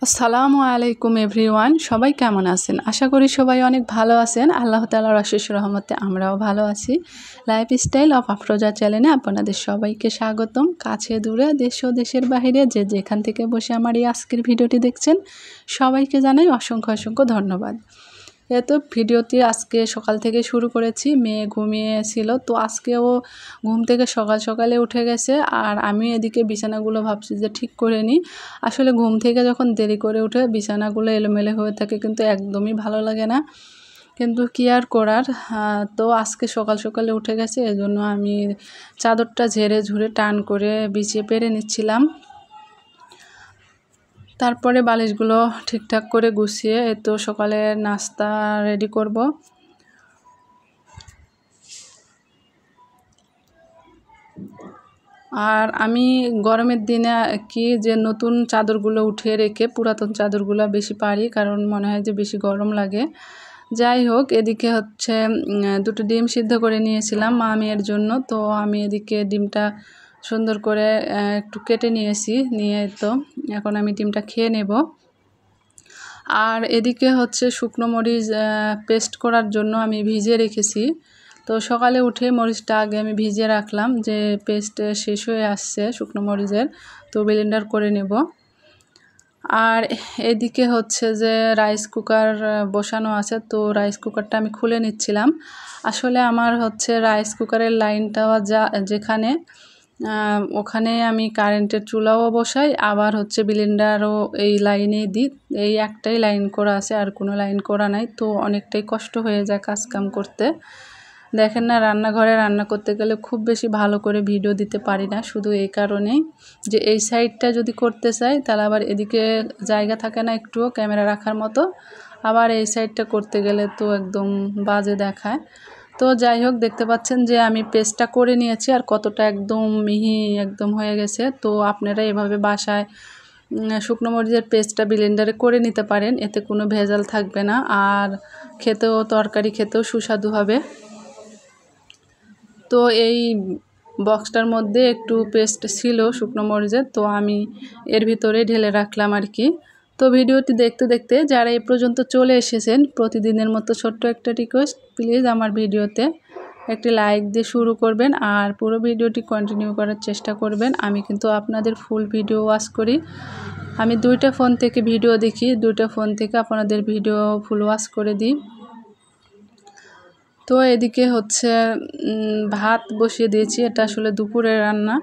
আসসালামু আলাইকুম এভরিওয়ান, সবাই কেমন আছেন? আশা করি সবাই অনেক ভালো আছেন। আল্লাহ তাআলার অশেষ রহমতে আমরাও ভালো আছি। লাইফস্টাইল অফ আফরোজা চ্যানেলে আপনাদের সবাইকে স্বাগতম। কাছে দূরে দেশ ও দেশের বাইরে যে যেখান থেকে বসে আমার এই আজকের ভিডিওটি দেখছেন, সবাইকে জানাই অসংখ্য অসংখ্য ধন্যবাদ। তো ভিডিওটি আজকে সকাল থেকে শুরু করেছি। মেয়ে ঘুমিয়েছিল, তো আজকেও ঘুম থেকে সকালে উঠে গেছে। আর আমি এদিকে বিছানাগুলো ভাবছি যে ঠিক করে নিই। আসলে ঘুম থেকে যখন দেরি করে উঠে বিছানাগুলো এলোমেলো হয়ে থাকে, কিন্তু একদমই ভালো লাগে না। কিন্তু কি আর করার, তো আজকে সকালে উঠে গেছে, এজন্য আমি চাদরটা ঝেড়ে ঝুড়ে টান করে বিছিয়ে পেরে নিচ্ছিলাম। তারপরে বালিশগুলো ঠিকঠাক করে গুছিয়ে তো সকালে নাস্তা রেডি করব। আর আমি গরমের দিনে কি যে নতুন চাদরগুলো উঠিয়ে রেখে পুরাতন চাদরগুলো বেশি পারি, কারণ মনে হয় যে বেশি গরম লাগে। যাই হোক, এদিকে হচ্ছে দুটো ডিম সিদ্ধ করে নিয়েছিলাম মা মেয়ের জন্য। তো আমি এদিকে ডিমটা সুন্দর করে একটু কেটে নিয়ে তো এখন আমি ডিমটা খেয়ে নেব। আর এদিকে হচ্ছে শুকনো মরিচ পেস্ট করার জন্য আমি ভিজিয়ে রেখেছি। তো সকালে উঠে মরিচটা আগে আমি ভিজিয়ে রাখলাম, যে পেস্ট শেষ হয়ে আসছে শুকনো মরিচের, তো ব্লেন্ডার করে নেব। আর এদিকে হচ্ছে যে রাইস কুকার বসানো আছে, তো রাইস কুকারটা আমি খুলে নিচ্ছিলাম। আসলে আমার হচ্ছে রাইস কুকারের লাইনটা যেখানে ওখানে আমি কারেন্টের চুলাও বসাই, আবার হচ্ছে ব্লেন্ডারও এই লাইনেই দিই। এই একটাই লাইন করা আছে, আর কোনো লাইন করা নাই। তো অনেকটাই কষ্ট হয়ে যায় কাজকাম করতে। দেখেন না, রান্নাঘরে রান্না করতে গেলে খুব বেশি ভালো করে ভিডিও দিতে পারি না, শুধু এই কারণেই যে এই সাইডটা যদি করতে চাই তাহলে আবার এদিকে জায়গা থাকে না একটুও ক্যামেরা রাখার মতো, আবার এই সাইডটা করতে গেলে তো একদম বাজে দেখায়। তো যাই হোক, দেখতে পাচ্ছেন যে আমি পেস্টটা করে নিয়েছি, আর কতটা একদম মিহি একদম হয়ে গেছে। তো আপনারা এভাবে বাসায় শুকনো মরিচের পেস্টটা ব্লেন্ডারে করে নিতে পারেন, এতে কোনো ভেজাল থাকবে না, আর তরকারি খেতেও সুস্বাদু হবে। তো এই বক্সটার মধ্যে একটু পেস্ট ছিল শুকনো মরিচের, তো আমি এর ভিতরে ঢেলে রাখলাম আর কি। তো ভিডিওটি দেখতে দেখতে যারা এই পর্যন্ত চলে এসেছেন, প্রতিদিনের মতো ছোট্ট একটা রিকোয়েস্ট, প্লিজ আমার ভিডিওতে একটি লাইক দিয়ে শুরু করবেন, আর পুরো ভিডিওটি কন্টিনিউ করার চেষ্টা করবেন। আমি কিন্তু আপনাদের ফুল ভিডিও ওয়াচ করি। আমি দুইটা ফোন থেকে ভিডিও দেখি, দুইটা ফোন থেকে আপনাদের ভিডিও ফুল ওয়াচ করে দিই। তো এদিকে হচ্ছে ভাত বসিয়ে দিয়েছি, এটা আসলে দুপুরের রান্না।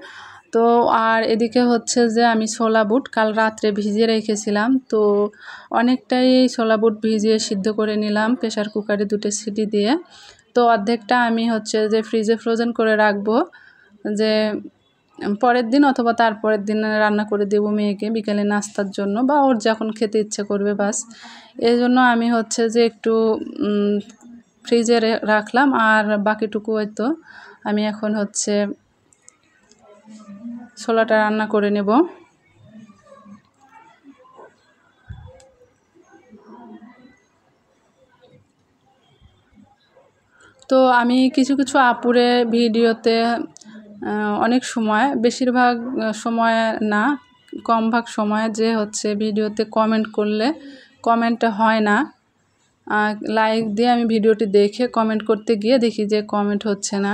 তো আর এদিকে হচ্ছে যে আমি ছোলা বুট কাল রাত্রে ভিজিয়ে রেখেছিলাম, তো অনেকটাই ছোলা বুট ভিজিয়ে সিদ্ধ করে নিলাম প্রেশার কুকারে 2টা সিটি দিয়ে। তো অর্ধেকটা আমি হচ্ছে যে ফ্রিজে ফ্রোজেন করে রাখবো, যে পরের দিন অথবা তারপরের দিন রান্না করে দেবো মেয়েকে বিকেলে নাস্তার জন্য, বা ওর যখন খেতে ইচ্ছে করবে বাস। এই জন্য আমি হচ্ছে যে একটু ফ্রিজে রাখলাম, আর বাকিটুকু হয়তো আমি এখন হচ্ছে ছোলাটা রান্না করে নেব। তো আমি কিছু কিছু আপুরে ভিডিওতে অনেক সময়, বেশিরভাগ সময় না, কম ভাগ সময় যে হচ্ছে ভিডিওতে কমেন্ট করলে কমেন্ট হয় না, লাইক দিয়ে আমি ভিডিওটি দেখে কমেন্ট করতে গিয়ে দেখি যে কমেন্ট হচ্ছে না।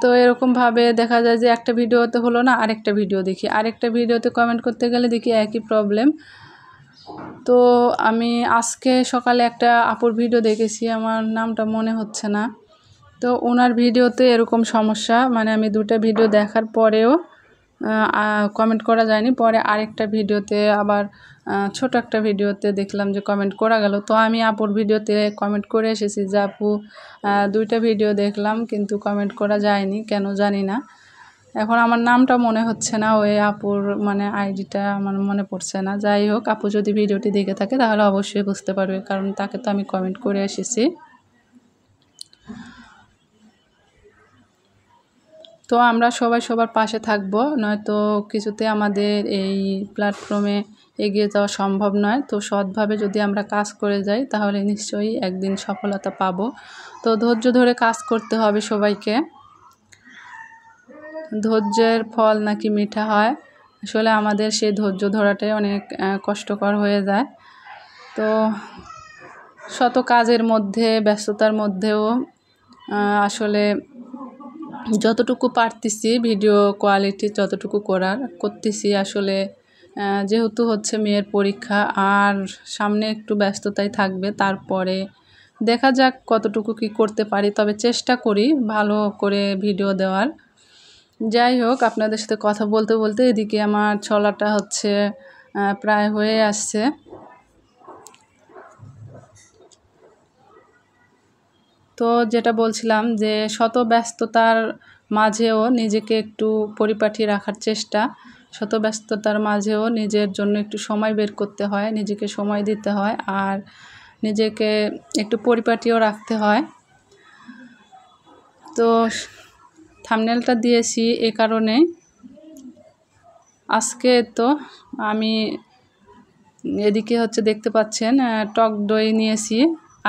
তো এরকমভাবে দেখা যায় যে একটা ভিডিওতে হলো না, আরেকটা ভিডিও দেখি, আরেকটা ভিডিওতে কমেন্ট করতে গেলে দেখি একই প্রবলেম। তো আমি আজকে সকালে একটা আপুর ভিডিও দেখেছি, আমার নামটা মনে হচ্ছে না। তো ওনার ভিডিওতে এরকম সমস্যা, মানে আমি 2টা ভিডিও দেখার পরেও কমেন্ট করা যায়নি। পরে আরেকটা ভিডিওতে আবার ছোট একটা ভিডিওতে দেখলাম যে কমেন্ট করা গেল। তো আমি আপুর ভিডিওতে কমেন্ট করে এসেছি যে আপু 2টা ভিডিও দেখলাম কিন্তু কমেন্ট করা যায়নি, কেন জানি না। এখন আমার নামটা মনে হচ্ছে না, ওই আপুর মানে আইডিটা আমার মনে পড়ছে না। যাই হোক, আপু যদি ভিডিওটি দেখে থাকে তাহলে অবশ্যই বুঝতে পারবে, কারণ তাকে তো আমি কমেন্ট করে এসেছি। তো আমরা সবাই সবার পাশে থাকব, নয়তো কিছুতে আমাদের এই প্ল্যাটফর্মে এগিয়ে যাওয়া সম্ভব নয়। তো সৎভাবে যদি আমরা কাজ করে যাই তাহলে নিশ্চয়ই একদিন সফলতা পাবো। তো ধৈর্য ধরে কাজ করতে হবে সবাইকে। ধৈর্যের ফল নাকি মিঠা হয়, আসলে আমাদের সেই ধৈর্য ধরাটাই অনেক কষ্টকর হয়ে যায়। তো শত কাজের মধ্যে ব্যস্ততার মধ্যেও আসলে যতটুকু পারতেছি ভিডিও কোয়ালিটি যতটুকু করতেছি আসলে যেহেতু হচ্ছে মেয়ের পরীক্ষা আর সামনে একটু ব্যস্ততাই থাকবে, তারপরে দেখা যাক কতটুকু কি করতে পারি, তবে চেষ্টা করি ভালো করে ভিডিও দেওয়ার। যাই হোক, আপনাদের সাথে কথা বলতে বলতে এদিকে আমার ছোলাটা হচ্ছে প্রায় হয়ে আসছে। তো যেটা বলছিলাম যে শত ব্যস্ততার মাঝেও নিজেকে একটু পরিপাটি রাখার চেষ্টা, শত ব্যস্ততার মাঝেও নিজের জন্য একটু সময় বের করতে হয়, নিজেকে সময় দিতে হয় আর নিজেকে একটু পরিপাটিও রাখতে হয়। তো থাম্বনেলটা দিয়েছি এ কারণে, আজকে তো আমি এদিকে হচ্ছে দেখতে পাচ্ছেন টক দই নিয়েছি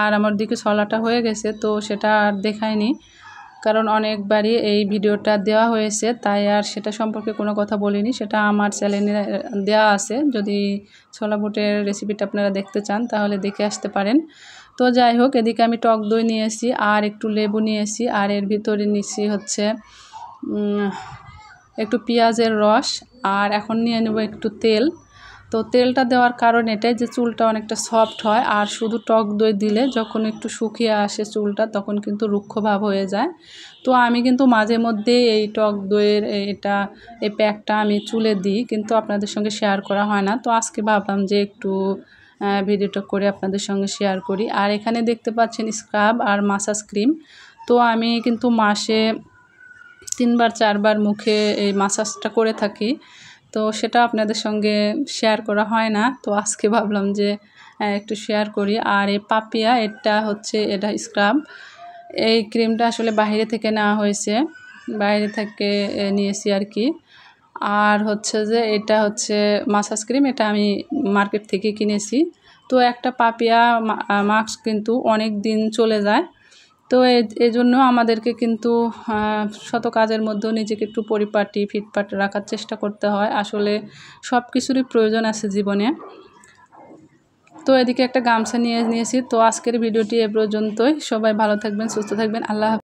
আর আমার দিকে ছোলাটা হয়ে গেছে, তো সেটা আর দেখাইনি কারণ অনেকবারই এই ভিডিওটা দেওয়া হয়েছে, তাই আর সেটা সম্পর্কে কোনো কথা বলিনি। সেটা আমার চ্যানেলে দেওয়া আছে, যদি ছোলা বুটের রেসিপিটা আপনারা দেখতে চান তাহলে দেখে আসতে পারেন। তো যাই হোক, এদিকে আমি টক দই নিয়েছি আর একটু লেবু নিয়েছি আর এর ভিতরে নিয়েছি হচ্ছে একটু পেঁয়াজের রস আর এখন নিয়ে নেব একটু তেল। তো তেলটা দেওয়ার কারণ এটাই যে চুলটা অনেকটা সফট হয় আর শুধু টক দই দিলে যখন একটু শুকিয়ে আসে চুলটা তখন কিন্তু রুক্ষ ভাব হয়ে যায়। তো আমি কিন্তু মাঝে মধ্যে এই টক দইয়ের এই প্যাকটা আমি চুলে দিই, কিন্তু আপনাদের সঙ্গে শেয়ার করা হয় না। তো আজকে ভাবলাম যে একটু ভিডিওটা করে আপনাদের সঙ্গে শেয়ার করি। আর এখানে দেখতে পাচ্ছেন স্ক্রাব আর মাসাজ ক্রিম। তো আমি কিন্তু মাসে 3-4 বার মুখে এই মাসাজটা করে থাকি, তো সেটা আপনাদের সঙ্গে শেয়ার করা হয় না। তো আজকে ভাবলাম যে একটু শেয়ার করি। আর এই পাপিয়া এটা স্ক্রাব, এই ক্রিমটা আসলে বাইরে থেকে নেওয়া হয়েছে, বাইরে থেকে নিয়েছি আর কি। আর হচ্ছে যে এটা হচ্ছে মাসাজ ক্রিম, এটা আমি মার্কেট থেকে কিনেছি। তো একটা পাপিয়া মাস্ক কিন্তু অনেক দিন চলে যায়। তো এজন্য আমাদেরকে কিন্তু শত কাজের মধ্যেও নিজেকে একটু পরিপাটি ফিটফাট রাখার চেষ্টা করতে হয়। আসলে সব কিছুরই প্রয়োজন আছে জীবনে। তো এদিকে একটা গামছা নিয়েছি। তো আজকের ভিডিওটি এ পর্যন্তই। সবাই ভালো থাকবেন, সুস্থ থাকবেন। আল্লাহ হাফেজ।